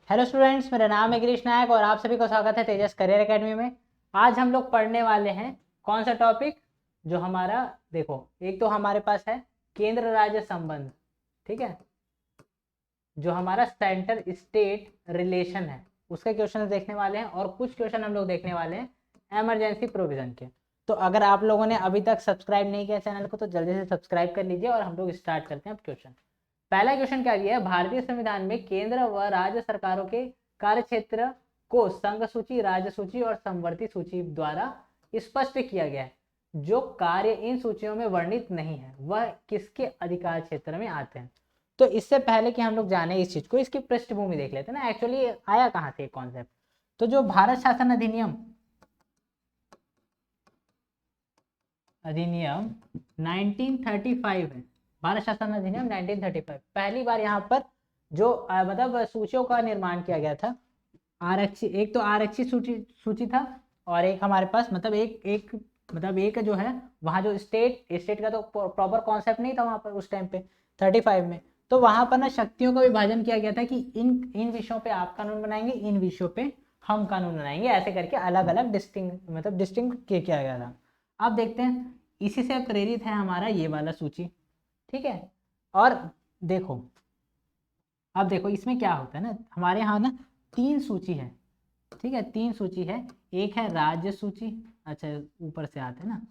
Hello students, मेरा नाम है गिरीश नायक और आप सभी को स्वागत है तेजस करियर एकेडमी में। आज हम लोग पढ़ने वाले हैं कौन सा टॉपिक, जो हमारा देखो, एक तो हमारे पास है केंद्र राज्य संबंध, ठीक है, जो हमारा सेंटर स्टेट रिलेशन है, उसके क्वेश्चन देखने वाले हैं और कुछ क्वेश्चन हम लोग देखने वाले हैं इमरजेंसी प्रोविजन के। तो अगर आप लोगों ने अभी तक सब्सक्राइब नहीं किया चैनल को तो जल्दी से सब्सक्राइब कर लीजिए और हम लोग स्टार्ट करते हैं अब क्वेश्चन। पहला क्वेश्चन क्या दिया है, भारतीय संविधान में केंद्र व राज्य सरकारों के कार्य क्षेत्र को संघ सूची, राज्य सूची और समवर्ती सूची द्वारा स्पष्ट किया गया है। जो कार्य इन सूचियों में वर्णित नहीं है वह किसके अधिकार क्षेत्र में आते हैं। तो इससे पहले कि हम लोग जाने इस चीज को, इसकी पृष्ठभूमि देख लेते हैं ना, एक्चुअली आया कहाँ से कॉन्सेप्ट। तो जो भारत शासन अधिनियम 1935 है, भारत शासन अधिनियम 1935 पहली बार यहाँ पर जो मतलब सूचियों का निर्माण किया गया था। आरक्षित, एक तो आरक्षित सूची था और एक हमारे पास मतलब एक जो है वहाँ जो स्टेट का तो प्रॉपर कॉन्सेप्ट नहीं था वहाँ पर उस टाइम पे 35 में। तो वहाँ पर ना शक्तियों का विभाजन किया गया था कि इन विषयों पे आप कानून बनाएंगे, इन विषयों पे हम कानून बनाएंगे, ऐसे करके अलग अलग डिस्टिंग किया गया था। अब देखते हैं, इसी से प्रेरित है हमारा ये वाला सूची, ठीक है। और देखो, अब देखो इसमें क्या होता है ना, हमारे यहाँ ना 3 सूची है, ठीक है, 3 सूची है। एक है राज्य सूची, अच्छा ऊपर से आते हैं ना,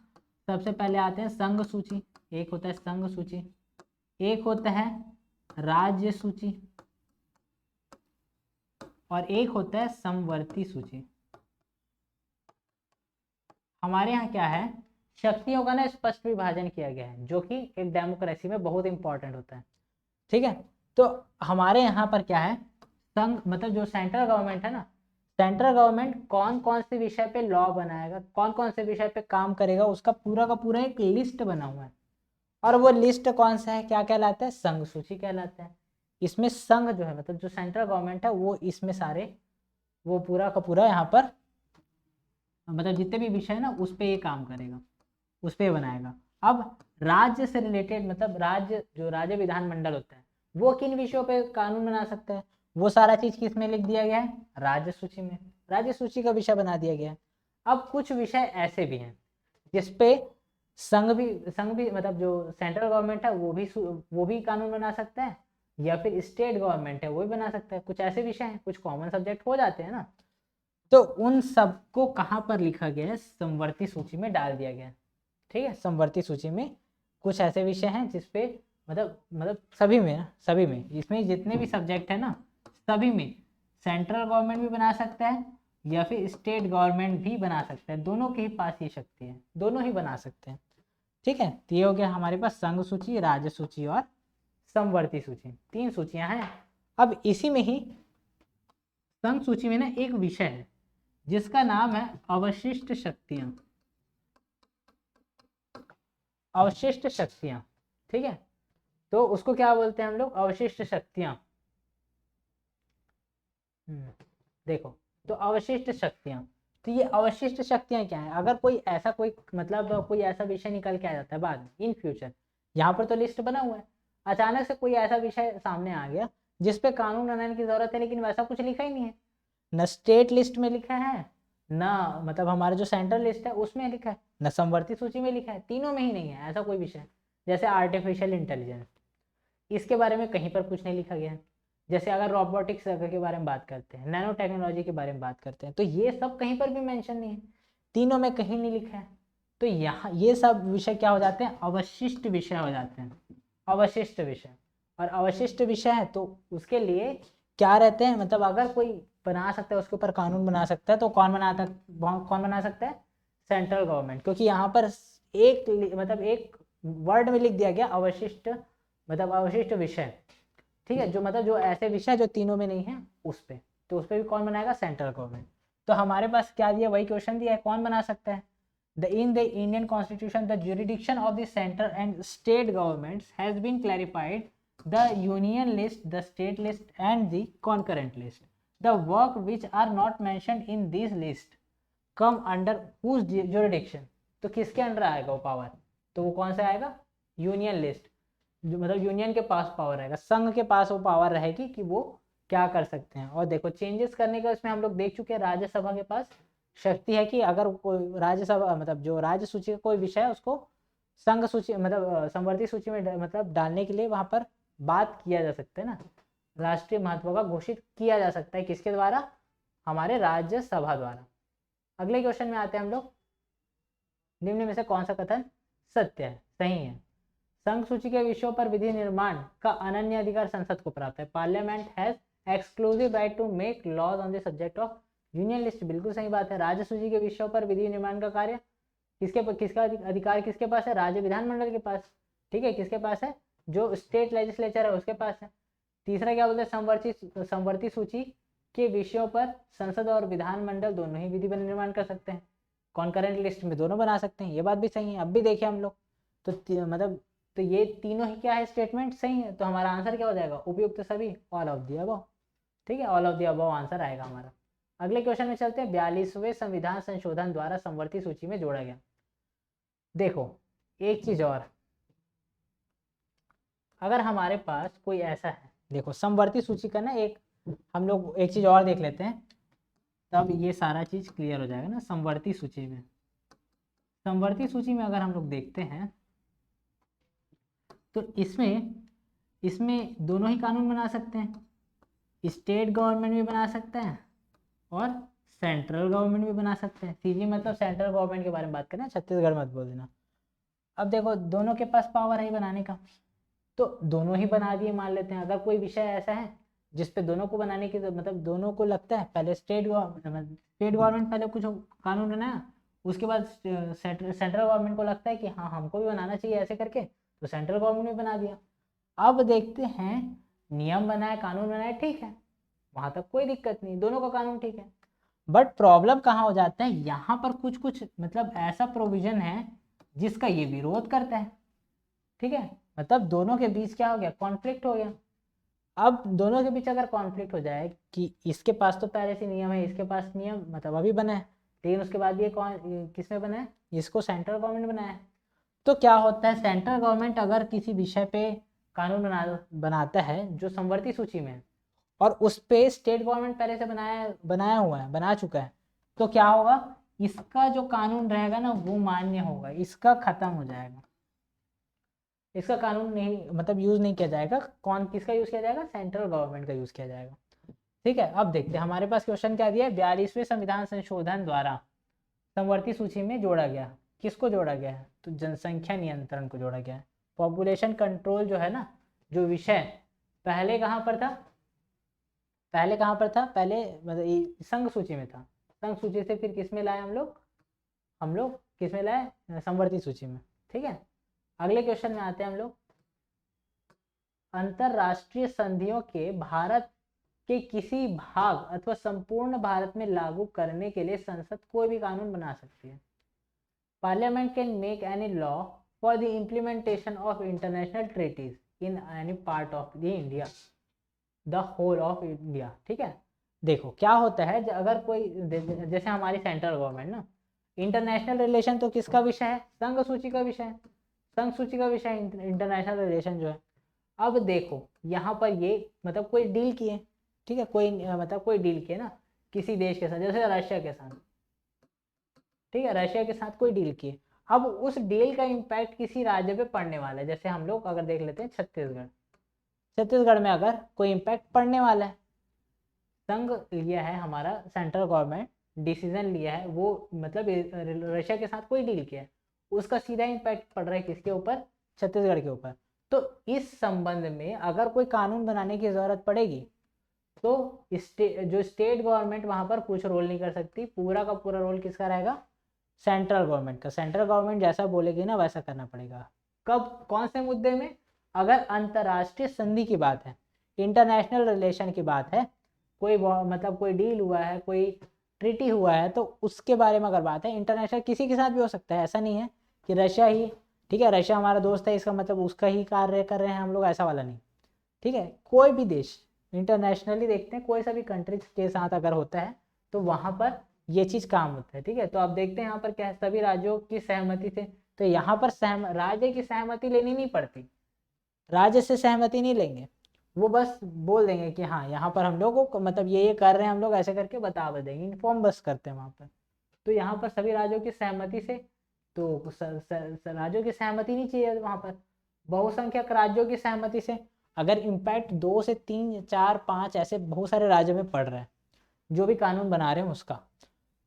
सबसे पहले आते हैं संघ सूची, एक होता है संघ सूची, एक होता है राज्य सूची और एक होता है समवर्ती सूची। हमारे यहाँ क्या है, शक्तियों का ना स्पष्ट विभाजन किया गया है, जो कि एक डेमोक्रेसी में बहुत इंपॉर्टेंट होता है, ठीक है। तो हमारे यहाँ पर क्या है, संघ मतलब जो सेंट्रल गवर्नमेंट है ना, सेंट्रल गवर्नमेंट कौन कौन से विषय पे लॉ बनाएगा, कौन कौन से विषय पे काम करेगा, उसका पूरा का पूरा एक लिस्ट बना हुआ है। और वो लिस्ट कौन सा है, क्या कहलाता है, संघ सूची कहलाता है। इसमें संघ जो है मतलब जो सेंट्रल गवर्नमेंट है वो इसमें सारे वो पूरा का पूरा यहाँ पर मतलब जितने भी विषय है ना उस पर ये काम करेगा, उस पर बनाएगा। अब राज्य से रिलेटेड मतलब राज्य जो राज्य विधानमंडल होता है वो किन विषयों पे कानून बना सकता है, वो सारा चीज किस में लिख दिया गया है, राज्य सूची में, राज्य सूची का विषय बना दिया गया है। अब कुछ विषय ऐसे भी हैं जिसपे संघ भी मतलब जो सेंट्रल गवर्नमेंट है वो भी कानून बना सकता है, या फिर स्टेट गवर्नमेंट है वो भी बना सकता है। कुछ ऐसे विषय हैं, कुछ कॉमन सब्जेक्ट हो जाते हैं ना, तो उन सबको कहाँ पर लिखा गया है, समवर्ती सूची में डाल दिया गया है, ठीक है। समवर्ती सूची में कुछ ऐसे विषय हैं जिसपे मतलब सभी में इसमें जितने भी सब्जेक्ट है ना सभी में सेंट्रल गवर्नमेंट भी बना सकता है या फिर स्टेट गवर्नमेंट भी बना सकता है, दोनों के ही पास ये शक्ति है, दोनों ही बना सकते हैं, ठीक है। तो ये हो गया हमारे पास संघ सूची, राज्य सूची और समवर्ती सूची, 3 सूचियां हैं। अब इसी में ही संघ सूची में ना एक विषय है जिसका नाम है अवशिष्ट शक्तियां, अवशिष्ट शक्तियां, ठीक है। तो उसको क्या बोलते हैं हम लोग, अवशिष्ट शक्तियां। देखो, तो अवशिष्ट शक्तियां, तो ये अवशिष्ट शक्तियां क्या है, अगर कोई ऐसा कोई मतलब कोई ऐसा विषय निकल के आ जाता है बाद में इन फ्यूचर, यहाँ पर तो लिस्ट बना हुआ है, अचानक से कोई ऐसा विषय सामने आ गया जिसपे कानून बनाने की जरूरत है लेकिन वैसा कुछ लिखा ही नहीं है, न स्टेट लिस्ट में लिखा है, ना मतलब हमारा जो सेंट्रल लिस्ट है उसमें लिखा है, न समवर्ती सूची में लिखा है, तीनों में ही नहीं है ऐसा कोई विषय। जैसे आर्टिफिशियल इंटेलिजेंस, इसके बारे में कहीं पर कुछ नहीं लिखा गया है। जैसे अगर रोबोटिक्स के बारे में बात करते हैं, नैनो टेक्नोलॉजी के बारे में बात करते हैं, तो ये सब कहीं पर भी मेंशन नहीं है, तीनों में कहीं नहीं लिखा है। तो यहाँ ये सब विषय क्या हो जाते हैं, अवशिष्ट विषय हो जाते हैं, अवशिष्ट विषय। और अवशिष्ट विषय है तो उसके लिए क्या रहते हैं, मतलब अगर कोई बना सकता है उसके ऊपर कानून बना सकता है, तो कौन बना सकता है, सेंट्रल गवर्नमेंट, क्योंकि यहाँ पर एक वर्ड में लिख दिया गया अवशिष्ट, मतलब अवशिष्ट विषय, ठीक है, जो मतलब जो ऐसे विषय जो तीनों में नहीं है उस पे, तो उस पे भी कौन बनाएगा, सेंट्रल गवर्नमेंट। तो हमारे पास क्या दिया, वही क्वेश्चन दिया है, कौन बना सकता है। In the Indian Constitution, the jurisdiction of the center and state governments has been clarified. The union list, the state list, and the concurrent list. The work which are not mentioned in this list come under whose jurisdiction? तो किसके under आएगा वो power, तो वो कौन सा आएगा, union list, जो मतलब यूनियन के पास पावर रहेगा, संघ के पास वो पावर रहेगी कि वो क्या कर सकते हैं। और देखो चेंजेस करने का इसमें हम लोग देख चुके हैं, राज्यसभा के पास शक्ति है कि अगर कोई राज्यसभा मतलब जो राज्य सूची का कोई विषय है उसको संघ सूची मतलब संवर्ती सूची में मतलब डालने के लिए वहां पर बात किया जा सकता है ना, राष्ट्रीय महत्व का घोषित किया जा सकता है किसके द्वारा, हमारे राज्यसभा द्वारा। अगले क्वेश्चन में आते हैं हम लोग, निम्न में से कौन सा कथन सत्य है, सही है। संघ सूची के विषयों पर विधि निर्माण का अनन्य अधिकार संसद को प्राप्त है। Parliament has exclusive right to make laws on the subject of Union List, बिल्कुल सही बात है। राज्य सूची के विषयों पर विधि निर्माण का कार्य किसका अधिकार किसके पास है, राज्य विधानमंडल के पास, ठीक है, किसके पास है, जो स्टेट लेजिस्लेचर है उसके पास है। तीसरा क्या बोलते हैं, संवर्ती सूची के विषयों पर संसद और विधानमंडल दोनों ही विधि निर्माण कर सकते हैं, कॉन्करेंट लिस्ट में दोनों बना सकते हैं, ये बात भी सही है। अब भी देखिए हम लोग तो मतलब तो ये तीनों ही क्या है स्टेटमेंट सही है, तो हमारा आंसर क्या हो जाएगा, उपयुक्त सभी, ऑल ऑफ द अबव, ठीक है, all of the above answer आएगा हमारा। अगले क्वेश्चन में चलते हैं, 42वें संविधान संशोधन द्वारा संवर्ती सूची में जोड़ा गया। देखो एक चीज और, अगर हमारे पास कोई ऐसा है, देखो संवर्ती सूची का ना एक हम लोग एक चीज और देख लेते हैं, तब ये सारा चीज क्लियर हो जाएगा ना। संवर्ती सूची में, संवर्ती सूची में अगर हम लोग देखते हैं तो इसमें दोनों ही कानून बना सकते हैं, स्टेट गवर्नमेंट भी बना सकते हैं और सेंट्रल गवर्नमेंट भी बना सकते हैं। सीजी मतलब सेंट्रल गवर्नमेंट के बारे में बात करें, छत्तीसगढ़ मत बोल देना। अब देखो दोनों के पास पावर है बनाने का, तो दोनों ही बना दिए मान लेते हैं। अगर कोई विषय ऐसा है जिसपे दोनों को बनाने की मतलब दोनों को लगता है, पहले स्टेट गवर्नमेंट पहले कुछ कानून बनाया, उसके बाद सेंट्रल गवर्नमेंट को लगता है कि हाँ हमको भी बनाना चाहिए ऐसे करके, तो सेंट्रल गवर्नमेंट भी बना दिया। अब देखते हैं नियम बनाए कानून बनाए, ठीक है, वहां तक कोई दिक्कत नहीं, दोनों का कानून ठीक है। बट प्रॉब्लम कहाँ हो जाता है, यहाँ पर कुछ कुछ मतलब ऐसा प्रोविजन है जिसका ये विरोध करता है, ठीक है, मतलब दोनों के बीच क्या हो गया, कॉन्फ्लिक्ट हो गया। अब दोनों के बीच अगर कॉन्फ्लिक्ट हो जाए कि इसके पास तो पहले से नियम है, इसके पास नियम मतलब अभी बना है, लेकिन उसके बाद ये कौन किसमें बना है, इसको सेंट्रल गवर्नमेंट बनाया है, तो क्या होता है, सेंट्रल गवर्नमेंट अगर किसी विषय पे कानून बनाता है जो संवर्ती सूची में है और उस पे स्टेट गवर्नमेंट पहले से बनाया हुआ है, बना चुका है, तो क्या होगा, इसका जो कानून रहेगा ना वो मान्य होगा, इसका खत्म हो जाएगा, इसका कानून नहीं मतलब यूज नहीं किया जाएगा। कौन किसका यूज किया जाएगा, सेंट्रल गवर्नमेंट का यूज किया जाएगा, ठीक है। अब देखते हैं हमारे पास क्वेश्चन क्या दिया है, 42वें संविधान संशोधन द्वारा संवर्ती सूची में जोड़ा गया, किसको जोड़ा गया है, तो जनसंख्या नियंत्रण को जोड़ा गया है। पॉपुलेशन कंट्रोल जो है ना, जो विषय पहले कहाँ पर था, पहले कहाँ पर था, पहले मतलब संघ सूची में था, संघ सूची से फिर किस में लाए हम लोग किस में लाए, संवर्ती सूची में, ठीक है। अगले क्वेश्चन में आते हैं हम लोग, अंतरराष्ट्रीय संधियों के भारत के किसी भाग अथवा संपूर्ण भारत में लागू करने के लिए संसद कोई भी कानून बना सकती है। Parliament can make any law for the implementation of international treaties in any part of the India, the whole of India, ठीक है। देखो क्या होता है, अगर कोई जैसे हमारी सेंट्रल गवर्नमेंट ना, इंटरनेशनल रिलेशन तो किसका विषय है, संघ सूची का विषय है, संघ सूची का विषय इंटरनेशनल रिलेशन जो है। अब देखो यहाँ पर ये मतलब कोई डील किए, ठीक है, कोई मतलब कोई डील किए ना किसी देश के साथ, जैसे रशिया के साथ, ठीक है, रशिया के साथ कोई डील किए। अब उस डील का इम्पैक्ट किसी राज्य पे पड़ने वाला है, जैसे हम लोग अगर देख लेते हैं छत्तीसगढ़ में अगर कोई इम्पैक्ट पड़ने वाला है, संघ लिया है हमारा सेंट्रल गवर्नमेंट, डिसीजन लिया है, वो मतलब रशिया के साथ कोई डील किया है, उसका सीधा इम्पैक्ट पड़ रहा है किसके ऊपर, छत्तीसगढ़ के ऊपर। तो इस संबंध में अगर कोई कानून बनाने की जरूरत पड़ेगी तो जो स्टेट गवर्नमेंट वहां पर कुछ रोल नहीं कर सकती, पूरा का पूरा रोल किसका रहेगा, सेंट्रल गवर्नमेंट का। सेंट्रल गवर्नमेंट जैसा बोलेगी ना वैसा करना पड़ेगा। कब, कौन से मुद्दे में, अगर अंतरराष्ट्रीय संधि की बात है, इंटरनेशनल रिलेशन की बात है, कोई मतलब कोई डील हुआ है, कोई ट्रीटी हुआ है, तो उसके बारे में अगर बात है, इंटरनेशनल किसी के साथ भी हो सकता है, ऐसा नहीं है कि रशिया ही, ठीक है, रशिया हमारा दोस्त है इसका मतलब उसका ही कार्य कर रहे हैं हम लोग, ऐसा वाला नहीं, ठीक है। कोई भी देश इंटरनेशनली देखते हैं, कोई सा भी कंट्री के साथ अगर होता है तो वहाँ पर ये चीज़ काम होता है, ठीक है। तो आप देखते हैं यहाँ पर क्या है, सभी राज्यों की सहमति से, तो यहाँ पर राज्य की सहमति लेनी नहीं पड़ती, राज्य से सहमति नहीं लेंगे, वो बस बोल देंगे कि हाँ यहाँ पर हम लोगों को मतलब ये कर रहे हैं, हम लोग ऐसे करके बता देंगे, इन्फॉर्म बस करते हैं वहाँ पर। तो यहाँ पर सभी राज्यों की सहमति से, तो राज्यों की सहमति नहीं चाहिए वहाँ पर, बहुसंख्यक राज्यों की सहमति से। अगर इम्पैक्ट 2 से 3 4 5 ऐसे बहुत सारे राज्यों में पड़ रहा है जो भी कानून बना रहे हैं उसका,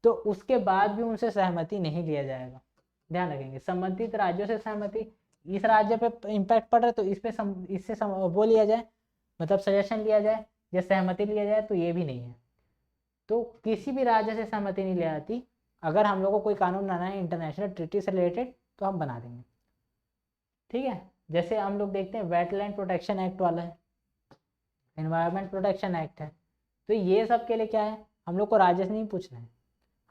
तो उसके बाद भी उनसे सहमति नहीं लिया जाएगा। ध्यान रखेंगे, संबंधित राज्यों से सहमति, इस राज्य पे इम्पैक्ट पड़ रहा है तो इस पे इससे वो लिया जाए, मतलब सजेशन लिया जाए या सहमति लिया जाए, तो ये भी नहीं है। तो किसी भी राज्य से सहमति नहीं ली जाती। अगर हम लोग को कोई कानून बनाना है इंटरनेशनल ट्रीटी से रिलेटेड तो हम बना देंगे। ठीक है, जैसे हम लोग देखते हैं वेटलैंड प्रोटेक्शन एक्ट वाला है, एनवायरनमेंट प्रोटेक्शन एक्ट है, तो ये सब के लिए क्या है, हम लोग को राज्य से नहीं पूछना है,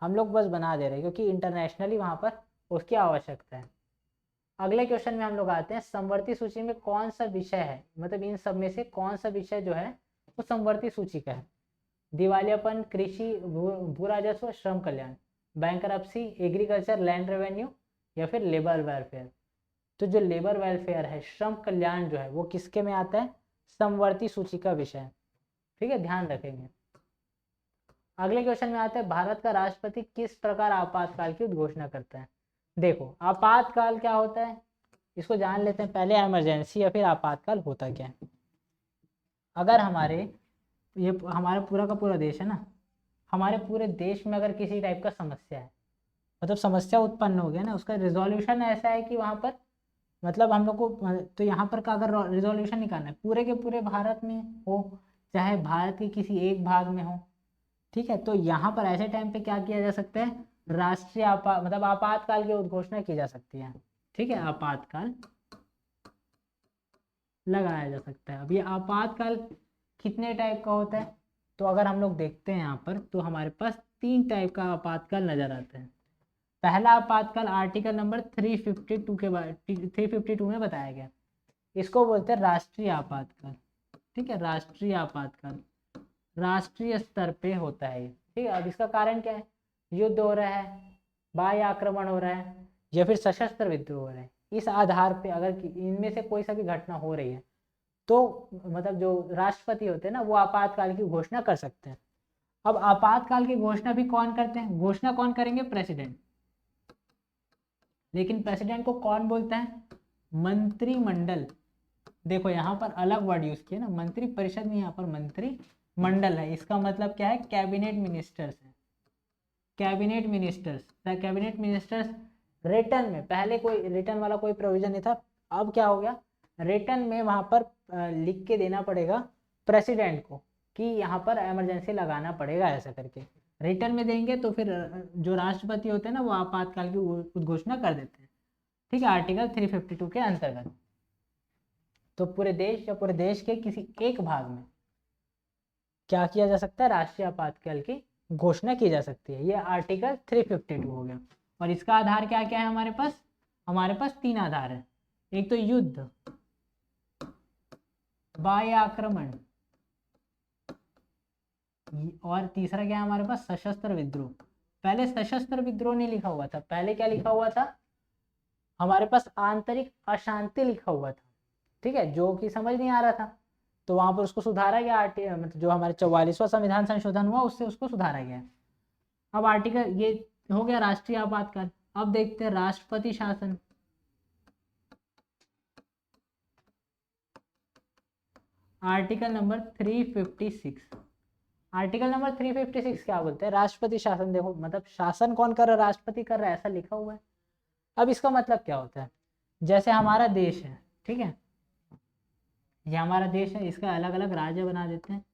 हम लोग बस बना दे रहे हैं क्योंकि इंटरनेशनली वहाँ पर उसकी आवश्यकता है। अगले क्वेश्चन में हम लोग आते हैं, समवर्ती सूची में कौन सा विषय है, मतलब इन सब में से कौन सा विषय जो है वो समवर्ती सूची का है। दिवालियापन, कृषि, भू राजस्व, श्रम कल्याण, बैंकरप्सी, एग्रीकल्चर, लैंड रेवेन्यू, या फिर लेबर वेलफेयर। तो जो लेबर वेलफेयर है, श्रम कल्याण जो है, वो किसके में आता है, समवर्ती सूची का विषय। ठीक है, ध्यान रखेंगे। अगले क्वेश्चन में आता है, भारत का राष्ट्रपति किस प्रकार आपातकाल की उद्घोषणा करता है। देखो आपातकाल क्या होता है, इसको जान लेते हैं पहले, इमरजेंसी या फिर आपातकाल होता क्या है। अगर ये हमारा पूरा का पूरा देश है ना, हमारे पूरे देश में अगर किसी टाइप का समस्या है, मतलब समस्या उत्पन्न हो गया ना, उसका रिजोल्यूशन ऐसा है कि वहाँ पर मतलब हम लोग को, तो यहाँ पर का अगर रिजोल्यूशन निकालना है पूरे के पूरे भारत में हो, चाहे भारत के किसी एक भाग में हो, ठीक है, तो यहाँ पर ऐसे टाइम पे क्या किया जा सकता है, राष्ट्रीय मतलब आपातकाल की उद्घोषणा की जा सकती है। ठीक है, आपातकाल लगाया जा सकता है। अब ये आपातकाल कितने टाइप का होता है, तो अगर हम लोग देखते हैं यहाँ पर तो हमारे पास 3 टाइप का आपातकाल नजर आता है। पहला आपातकाल आर्टिकल नंबर 352 के बाद 352 में बताया गया, इसको बोलते हैं राष्ट्रीय आपातकाल। ठीक है, राष्ट्रीय आपातकाल राष्ट्रीय स्तर पे होता है। ठीक है, अब इसका कारण क्या है, युद्ध हो रहा है, बाह्य आक्रमण हो रहा है, या फिर सशस्त्र विद्रोह हो रहा है, इस आधार पे अगर इनमें से कोई सा भी घटना हो रही है तो मतलब जो राष्ट्रपति होते हैं ना, वो आपातकाल की घोषणा कर सकते हैं। अब आपातकाल की घोषणा भी कौन करते हैं, घोषणा कौन करेंगे, प्रेसिडेंट। लेकिन प्रेसिडेंट को कौन बोलता है, मंत्रिमंडल। देखो यहाँ पर अलग वर्ड यूज किया ना, मंत्री परिषद में, यहाँ पर मंत्री मंडल है, इसका मतलब क्या है, कैबिनेट मिनिस्टर्स है, cabinet ministers. Cabinet ministers return में, पहले कोई रिटर्न वाला कोई प्रोविजन नहीं था, अब क्या हो गया, रिटर्न में वहां पर लिख के देना पड़ेगा प्रेसिडेंट को कि यहाँ पर इमरजेंसी लगाना पड़ेगा, ऐसा करके रिटर्न में देंगे तो फिर जो राष्ट्रपति होते हैं ना, वो आपातकाल की उद्घोषणा कर देते हैं। ठीक है, आर्टिकल 352 के अंतर्गत। तो पूरे देश या पूरे देश के किसी एक भाग में क्या किया जा सकता है, राष्ट्रीय आपातकाल की घोषणा की जा सकती है। ये आर्टिकल 352 हो गया। और इसका आधार क्या क्या है हमारे पास, हमारे पास 3 आधार है, एक तो युद्ध, बाह्य आक्रमण, और तीसरा क्या है हमारे पास, सशस्त्र विद्रोह। पहले सशस्त्र विद्रोह नहीं लिखा हुआ था, पहले क्या लिखा हुआ था, हमारे पास आंतरिक अशांति लिखा हुआ था। ठीक है, जो कि समझ नहीं आ रहा था, तो वहां पर उसको सुधारा गया, मतलब जो हमारे 44वां संविधान संशोधन हुआ उससे उसको सुधारा गया। अब आर्टिकल ये हो गया राष्ट्रीय आपातकाल। अब देखते हैं राष्ट्रपति शासन। आर्टिकल नंबर 356, आर्टिकल नंबर 356 क्या बोलते हैं, राष्ट्रपति शासन। देखो मतलब शासन कौन कर रहा है, राष्ट्रपति कर रहा है, ऐसा लिखा हुआ है। अब इसका मतलब क्या होता है, जैसे हमारा देश है, ठीक है, ये हमारा देश है, इसका अलग अलग राज्य बना देते हैं,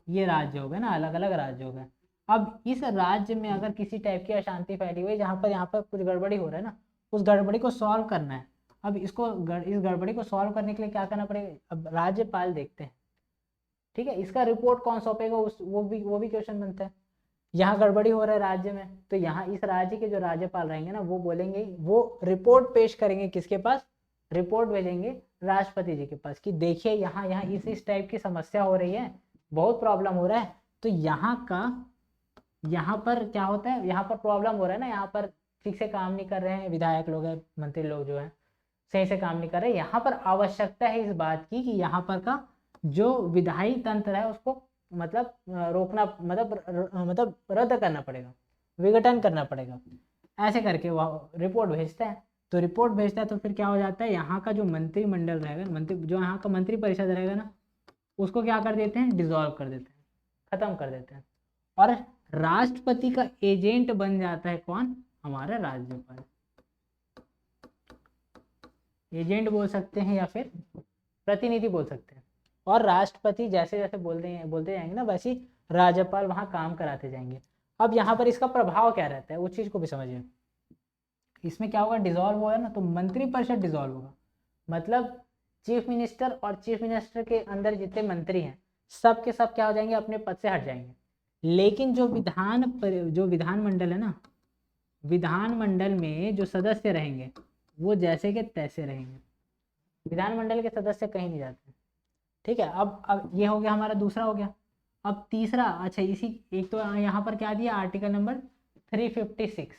ये राज्य हो गए ना, अलग अलग राज्य हो गए। अब इस राज्य में अगर किसी टाइप की अशांति फैली हुई, जहाँ पर यहाँ पर कुछ गड़बड़ी हो रहा है ना, उस गड़बड़ी को सॉल्व करना है। अब इस गड़बड़ी को सॉल्व करने के लिए क्या करना पड़ेगा, अब राज्यपाल देखते हैं। ठीक है, इसका रिपोर्ट कौन सौंपेगा, उस वो भी क्वेश्चन बनता है। यहाँ गड़बड़ी हो रहा है राज्य में, तो यहाँ इस राज्य के जो राज्यपाल रहेंगे ना, वो बोलेंगे, वो रिपोर्ट पेश करेंगे किसके पास, रिपोर्ट भेजेंगे राष्ट्रपति जी के पास कि देखिए यहाँ यहाँ इस टाइप की समस्या हो रही है, बहुत प्रॉब्लम हो रहा है। तो यहाँ पर क्या होता है, यहाँ पर प्रॉब्लम हो रहा है ना, यहाँ पर ठीक से काम नहीं कर रहे हैं विधायक लोग हैं, मंत्री लोग जो है सही से काम नहीं कर रहे, यहाँ पर आवश्यकता है इस बात की कि यहाँ पर का जो विधायी तंत्र है उसको मतलब रोकना, मतलब रद्द करना पड़ेगा, विघटन करना पड़ेगा। ऐसे करके वो रिपोर्ट भेजता है। तो रिपोर्ट भेजता है तो फिर क्या हो जाता है, यहाँ का जो मंत्रिमंडल रहेगा, जो यहाँ का मंत्री परिषद रहेगा ना, उसको क्या कर देते हैं, डिसॉल्व कर देते हैं, खत्म कर देते हैं। और राष्ट्रपति का एजेंट बन जाता है कौन, हमारा राज्यपाल। एजेंट बोल सकते हैं या फिर प्रतिनिधि बोल सकते हैं। और राष्ट्रपति जैसे जैसे बोलते जाएंगे ना, वैसे ही राज्यपाल वहाँ काम कराते जाएंगे। अब यहाँ पर इसका प्रभाव क्या रहता है उस चीज़ को भी समझिए। इसमें क्या होगा, डिसॉल्व होगा ना तो मंत्रिपरिषद डिसॉल्व होगा, मतलब चीफ मिनिस्टर और चीफ मिनिस्टर के अंदर जितने मंत्री हैं सब के सब क्या हो जाएंगे, अपने पद से हट जाएंगे। लेकिन जो विधानमंडल है ना, विधानमंडल में जो सदस्य रहेंगे वो जैसे के तैसे रहेंगे। विधानमंडल के सदस्य कहीं नहीं जाते। ठीक है, अब ये हो गया हमारा, दूसरा हो गया। अब तीसरा, अच्छा इसी एक तो यहाँ पर क्या दिया, आर्टिकल नंबर 356,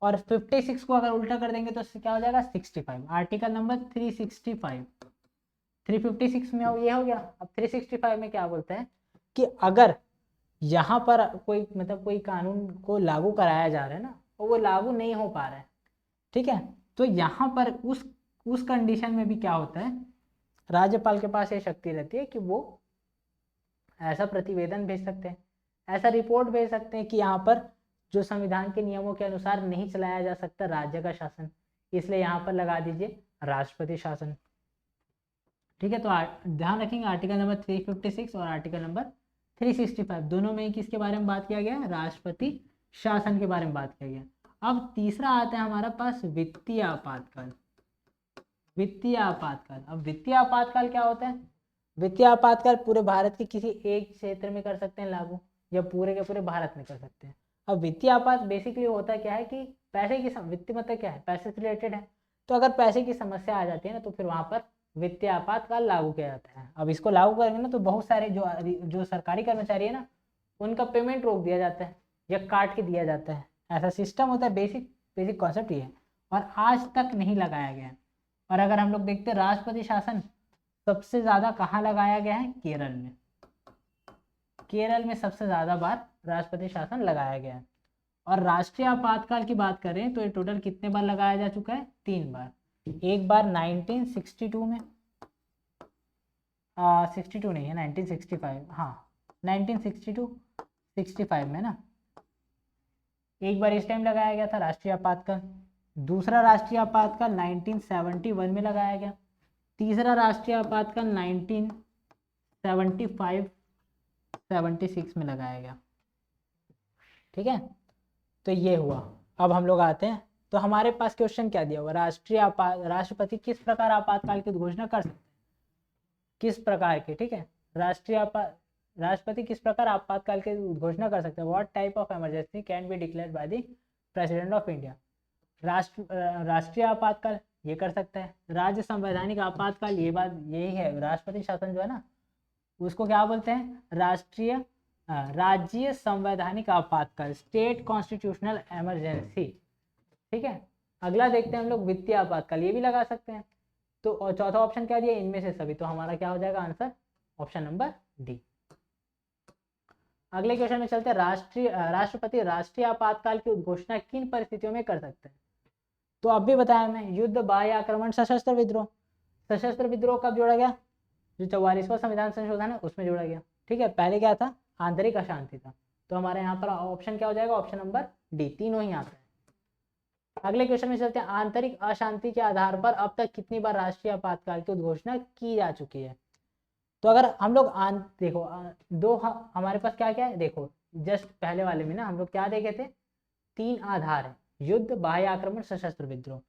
और 56 को अगर उल्टा कर देंगे तो क्या हो जाएगा 65। आर्टिकल नंबर 365, 356 में ये हो गया। अब 365 में क्या बोलता है कि अगर यहाँ पर कोई मतलब कोई कानून को लागू कराया जा रहा है ना, और वो लागू नहीं हो पा रहा है, ठीक है, तो यहाँ पर उस कंडीशन में भी क्या होता है, राज्यपाल के पास ये शक्ति रहती है कि वो ऐसा प्रतिवेदन भेज सकते हैं, ऐसा रिपोर्ट भेज सकते हैं कि यहाँ पर जो संविधान के नियमों के अनुसार नहीं चलाया जा सकता राज्य का शासन, इसलिए यहाँ पर लगा दीजिए राष्ट्रपति शासन। ठीक है, तो ध्यान रखेंगे आर्टिकल नंबर 356 और आर्टिकल नंबर 365 दोनों में किसके बारे में बात किया गया है, राष्ट्रपति शासन के बारे में बात किया गया। अब तीसरा आता है हमारा पास वित्तीय आपातकाल। वित्तीय आपातकाल, अब वित्तीय आपातकाल क्या होता है, वित्तीय आपातकाल पूरे भारत के किसी एक क्षेत्र में कर सकते हैं लागू, या पूरे के पूरे भारत में कर सकते हैं। अब वित्तीय आपात बेसिकली होता क्या है कि पैसे की वित्तीय मतलब क्या है, पैसे से रिलेटेड है। तो अगर पैसे की समस्या आ जाती है ना तो फिर वहाँ पर वित्तीय आपातकाल लागू किया जाता है। अब इसको लागू करेंगे ना तो बहुत सारे जो सरकारी कर्मचारी है ना, उनका पेमेंट रोक दिया जाता है या काट के दिया जाता है। ऐसा सिस्टम होता है, बेसिक कॉन्सेप्ट ये है, और आज तक नहीं लगाया गया है। और अगर हम लोग देखते हैं राष्ट्रपति शासन सबसे ज़्यादा कहाँ लगाया गया है, केरल में। केरल में सबसे ज़्यादा बार राष्ट्रपति शासन लगाया गया है। और राष्ट्रीय आपातकाल की बात करें तो ये टोटल कितने बार लगाया जा चुका है, 3 बार। एक बार 1962 में, 62 नहीं है, 1965, हाँ 1962 65 में ना, एक बार इस टाइम लगाया गया था राष्ट्रीय आपातकाल। दूसरा राष्ट्रीय आपातकाल 1971 में लगाया गया। तीसरा राष्ट्रीय आपातकाल 1975 76 में लगाया गया। ठीक है, तो ये हुआ। अब हम लोग आते हैं, तो हमारे पास क्वेश्चन क्या दिया हुआ, राष्ट्रपति किस प्रकार आपातकाल की घोषणा कर सकते हैं, किस प्रकार के, ठीक है, राष्ट्रपति किस प्रकार आपातकाल की घोषणा कर सकते हैं, what type of emergency can be declared by the president of India. राष्ट्रीय आपातकाल ये कर सकता है। राज्य संवैधानिक आपातकाल, ये बात यही है, राष्ट्रपति शासन जो है ना उसको क्या बोलते हैं, राज्य संवैधानिक आपातकाल, स्टेट कॉन्स्टिट्यूशनल इमरजेंसी। ठीक है, अगला देखते हैं हम लोग वित्तीय आपातकाल, ये भी लगा सकते हैं। तो और चौथा ऑप्शन क्या दिया, इनमें से सभी, तो हमारा क्या हो जाएगा आंसर, ऑप्शन नंबर डी। अगले क्वेश्चन में चलते हैं, राष्ट्रपति राष्ट्रीय आपातकाल की घोषणा किन परिस्थितियों में कर सकते हैं। तो अब भी बताया मैं, युद्ध, बाह्य आक्रमण, सशस्त्र विद्रोह। सशस्त्र विद्रोह कब जोड़ा गया, जो 44वां संविधान संशोधन है उसमें जोड़ा गया। ठीक है, पहले क्या था, आंतरिक अशांति था। तो हमारे यहाँ पर ऑप्शन क्या हो जाएगा, ऑप्शन नंबर डी, तीनों ही आता है। अगले क्वेश्चन में चलते हैं, आंतरिक अशांति के आधार पर अब तक कितनी बार राष्ट्रीय आपातकाल की घोषणा की जा चुकी है। तो अगर हम लोग देखो हमारे पास क्या क्या है, देखो जस्ट पहले वाले में ना हम लोग क्या देखे थे, 3 आधार है, युद्ध, बाह्य आक्रमण, सशस्त्र विद्रोह।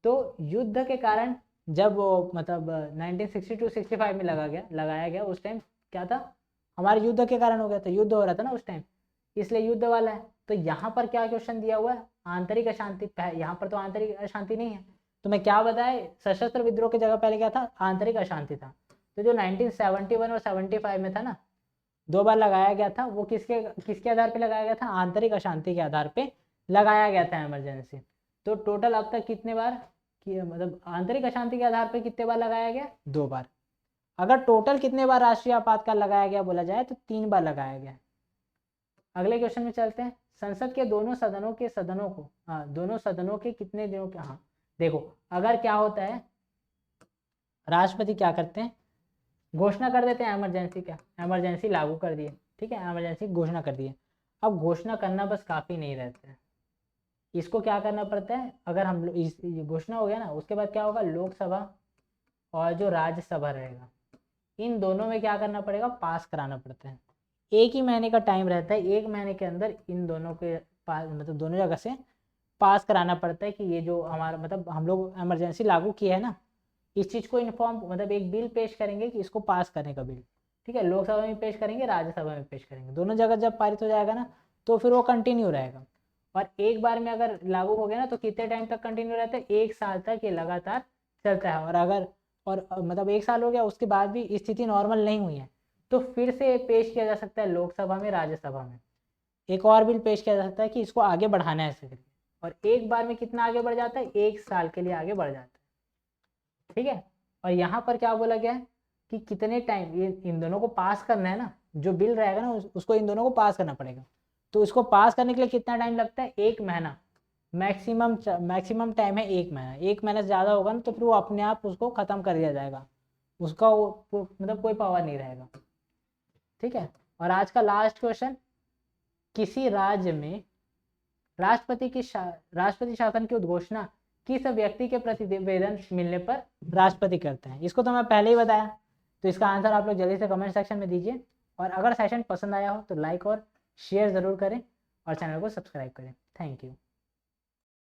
तो युद्ध के कारण जब वो मतलब 1962-65 में लगाया गया, उस टाइम क्या था, हमारे युद्ध के कारण हो गया था, युद्ध हो रहा था ना उस टाइम, इसलिए युद्ध वाला है। तो यहाँ पर क्या क्वेश्चन दिया हुआ है, आंतरिक अशांति, यहाँ पर तो आंतरिक अशांति नहीं है, तो मैं क्या बताए, सशस्त्र विद्रोह की जगह पहले क्या था, आंतरिक अशांति था। तो जो 1971 और 75 में था ना, 2 बार लगाया गया था, वो किसके आधार पे लगाया गया था, आंतरिक अशांति के आधार पे लगाया गया था इमरजेंसी। तो टोटल अब तक कितने बार मतलब आंतरिक अशांति के आधार पे कितने बार लगाया गया, 2 बार। अगर टोटल कितने बार राष्ट्रीय आपातकाल लगाया गया बोला जाए तो 3 बार लगाया गया। अगले क्वेश्चन में चलते हैं। संसद के दोनों सदनों को दोनों सदनों के कितने दिनों के देखो, अगर क्या होता है, राष्ट्रपति क्या करते हैं, घोषणा कर देते हैं इमरजेंसी, क्या इमरजेंसी लागू कर दिए, ठीक है, इमरजेंसी घोषणा कर दिए। अब घोषणा करना बस काफ़ी नहीं रहता है, इसको क्या करना पड़ता है, अगर हम लोग घोषणा हो गया ना, उसके बाद क्या होगा, लोकसभा और जो राज्यसभा रहेगा, इन दोनों में क्या करना पड़ेगा, पास कराना पड़ता है। 1 ही महीने का टाइम रहता है, 1 महीने के अंदर इन दोनों के पास, मतलब दोनों जगह से पास कराना पड़ता है कि ये जो हमारा, मतलब हम लोग इमरजेंसी लागू किया है ना, इस चीज़ को इन्फॉर्म, मतलब एक बिल पेश करेंगे कि इसको पास करने का बिल, ठीक है, लोकसभा में पेश करेंगे, राज्यसभा में पेश करेंगे, दोनों जगह जब पारित हो जाएगा ना, तो फिर वो कंटिन्यू रहेगा। और एक बार में अगर लागू हो गया ना, तो कितने टाइम तक कंटिन्यू रहता है, 1 साल तक ये लगातार चलता है। और अगर मतलब 1 साल हो गया, उसके बाद भी स्थिति नॉर्मल नहीं हुई है, तो फिर से पेश किया जा सकता है लोकसभा में, राज्यसभा में एक और बिल पेश किया जा सकता है कि इसको आगे बढ़ाना है ऐसे। और एक बार में कितना आगे बढ़ जाता है, 1 साल के लिए आगे बढ़ जाता है, ठीक है। और यहाँ पर क्या बोला गया है कि कितने टाइम ये इन दोनों को पास करना है ना, जो बिल रहेगा ना उसको इन दोनों को पास करना पड़ेगा। तो इसको पास करने के लिए कितना टाइम लगता है, 1 महीना, मैक्सिमम टाइम है 1 महीना। 1 महीना से ज़्यादा होगा ना तो फिर वो अपने आप उसको ख़त्म कर दिया जाएगा, उसका मतलब कोई पावर नहीं रहेगा, ठीक है। और आज का लास्ट क्वेश्चन, किसी राज्य में राष्ट्रपति शासन की उद्घोषणा किस व्यक्ति के प्रतिवेदन मिलने पर राष्ट्रपति करते हैं, इसको तो मैं पहले ही बताया। तो इसका आंसर आप लोग जल्दी से कमेंट सेक्शन में दीजिए। और अगर सेशन पसंद आया हो तो लाइक और शेयर ज़रूर करें और चैनल को सब्सक्राइब करें। Thank you.